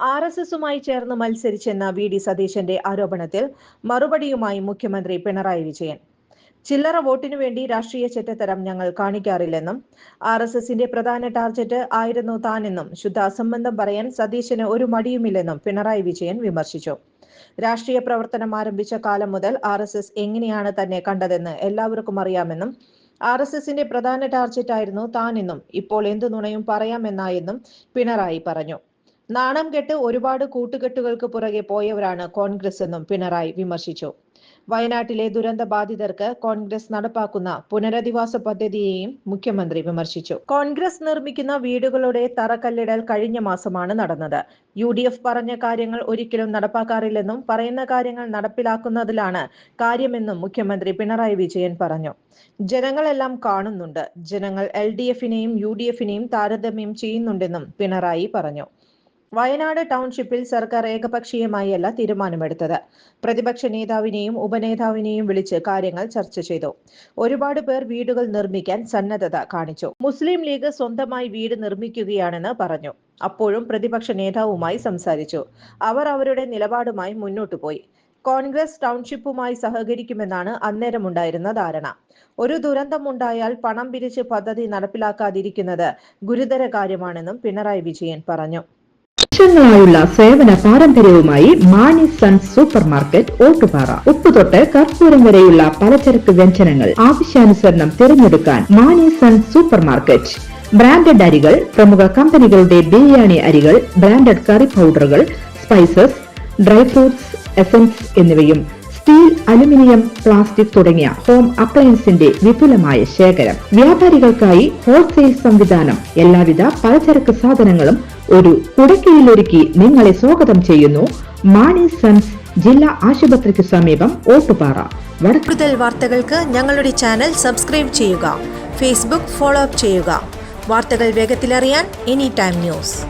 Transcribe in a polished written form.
ആർഎസ്എസുമായി ചേർന്ന് മത്സരിച്ചെന്ന വി.ഡി. സതീശന്റെ ആരോപണത്തിൽ മറുപടിയുമായി മുഖ്യമന്ത്രി പിണറായി വിജയൻ. ചില്ലറ വോട്ടിനു വേണ്ടി രാഷ്ട്രീയ ചെറ്റത്തരം ഞങ്ങൾ കാണിക്കാറില്ലെന്നും ആർഎസ്എസിന്റെ പ്രധാന ടാർഗറ്റ് ആയിരുന്നു താനെന്നും ശുദ്ധ അസംബന്ധം പറയാൻ സതീശന് ഒരു മടിയുമില്ലെന്നും പിണറായി വിജയൻ വിമർശിച്ചു. രാഷ്ട്രീയ പ്രവർത്തനം ആരംഭിച്ച കാലം മുതൽ ആർഎസ്എസ് എങ്ങനെയാണ് തന്നെ കണ്ടതെന്ന് എല്ലാവർക്കും അറിയാമെന്നും ആർഎസ്എസിന്റെ പ്രധാന ടാർഗറ്റായിരുന്നു താനെന്നും ഇപ്പോൾ എന്തു നുണയും പറയാമെന്നായെന്നും പിണറായി പറഞ്ഞു. നാണം കെട്ട് ഒരുപാട് കൂട്ടുകെട്ടുകൾക്ക് പുറകെ പോയവരാണ് കോൺഗ്രസ് എന്നും പിണറായി വിമർശിച്ചു. വയനാട്ടിലെ ദുരന്ത ബാധിതർക്ക് കോൺഗ്രസ് നടപ്പാക്കുന്ന പുനരധിവാസ പദ്ധതിയെയും മുഖ്യമന്ത്രി വിമർശിച്ചു. കോൺഗ്രസ് നിർമ്മിക്കുന്ന വീടുകളുടെ തറക്കല്ലിടൽ കഴിഞ്ഞ മാസമാണ് നടന്നത്. UDF പറഞ്ഞ കാര്യങ്ങൾ ഒരിക്കലും നടപ്പാക്കാറില്ലെന്നും പറയുന്ന കാര്യങ്ങൾ നടപ്പിലാക്കുന്നതിലാണ് കാര്യമെന്നും മുഖ്യമന്ത്രി പിണറായി വിജയൻ പറഞ്ഞു. ജനങ്ങളെല്ലാം കാണുന്നുണ്ട്. ജനങ്ങൾ LDFനെയും UDFനെയും താരതമ്യം ചെയ്യുന്നുണ്ടെന്നും പിണറായി പറഞ്ഞു. വയനാട് ടൗൺഷിപ്പിൽ സർക്കാർ ഏകപക്ഷീയമായല്ല തീരുമാനമെടുത്തത്. പ്രതിപക്ഷ നേതാവിനെയും ഉപനേതാവിനെയും വിളിച്ച് കാര്യങ്ങൾ ചർച്ച ചെയ്തു. ഒരുപാട് പേർ വീടുകൾ നിർമ്മിക്കാൻ സന്നദ്ധത കാണിച്ചു. മുസ്ലിം ലീഗ് സ്വന്തമായി വീട് നിർമ്മിക്കുകയാണെന്ന് പറഞ്ഞു. അപ്പോഴും പ്രതിപക്ഷ നേതാവുമായി സംസാരിച്ചു. അവർ അവരുടെ നിലപാടുമായി മുന്നോട്ടു പോയി. കോൺഗ്രസ് ടൗൺഷിപ്പുമായി സഹകരിക്കുമെന്നാണ് അന്നേരമുണ്ടായിരുന്ന ധാരണ. ഒരു ദുരന്തമുണ്ടായാൽ പണം പിരിച്ച് പദ്ധതി നടപ്പിലാക്കാതിരിക്കുന്നത് ഗുരുതര കാര്യമാണെന്നും പിണറായി വിജയൻ പറഞ്ഞു. വർഷങ്ങളായുള്ള സേവന പാരമ്പര്യവുമായി Mani sons super market Ottupara. ഉപ്പ് തൊട്ട് കർപ്പൂരം വരെയുള്ള പലചരക്ക് വ്യഞ്ജനങ്ങൾ ആവശ്യാനുസരണം തിരഞ്ഞെടുക്കാൻ Mani sons super market. Branded അരികൾ, പ്രമുഖ കമ്പനികളുടെ ബിരിയാണി അരികൾ, ബ്രാൻഡഡ് കറി പൗഡറുകൾ, സ്പൈസസ്, ഡ്രൈ ഫ്രൂട്ട്സ്, എസൻസ് എന്നിവയും സ്റ്റീൽ, അലുമിനിയം, പ്ലാസ്റ്റിക് തുടങ്ങിയ ഹോം അപ്ലയൻസിന്റെ വിപുലമായ ശേഖരം. വ്യാപാരികൾക്കായി ഹോൾസെയിൽ സംവിധാനം. എല്ലാവിധ പലചരക്ക് സാധനങ്ങളും ഒരു കുടക്കീഴിലൊരുക്കി നിങ്ങളെ സ്വാഗതം ചെയ്യുന്നു. മാണി സൺസ് ജില്ലാ ആശുപത്രിക്ക് സമീപം ഓട്ടുപാറ. കൂടുതൽ വാർത്തകൾക്ക് ഞങ്ങളുടെ ചാനൽ സബ്സ്ക്രൈബ് ചെയ്യുക. ഫേസ്ബുക്ക് ഫോളോ അപ്പ് ചെയ്യുക. വാർത്തകൾ വേഗത്തിലറിയാൻ എനി ടൈം ന്യൂസ്.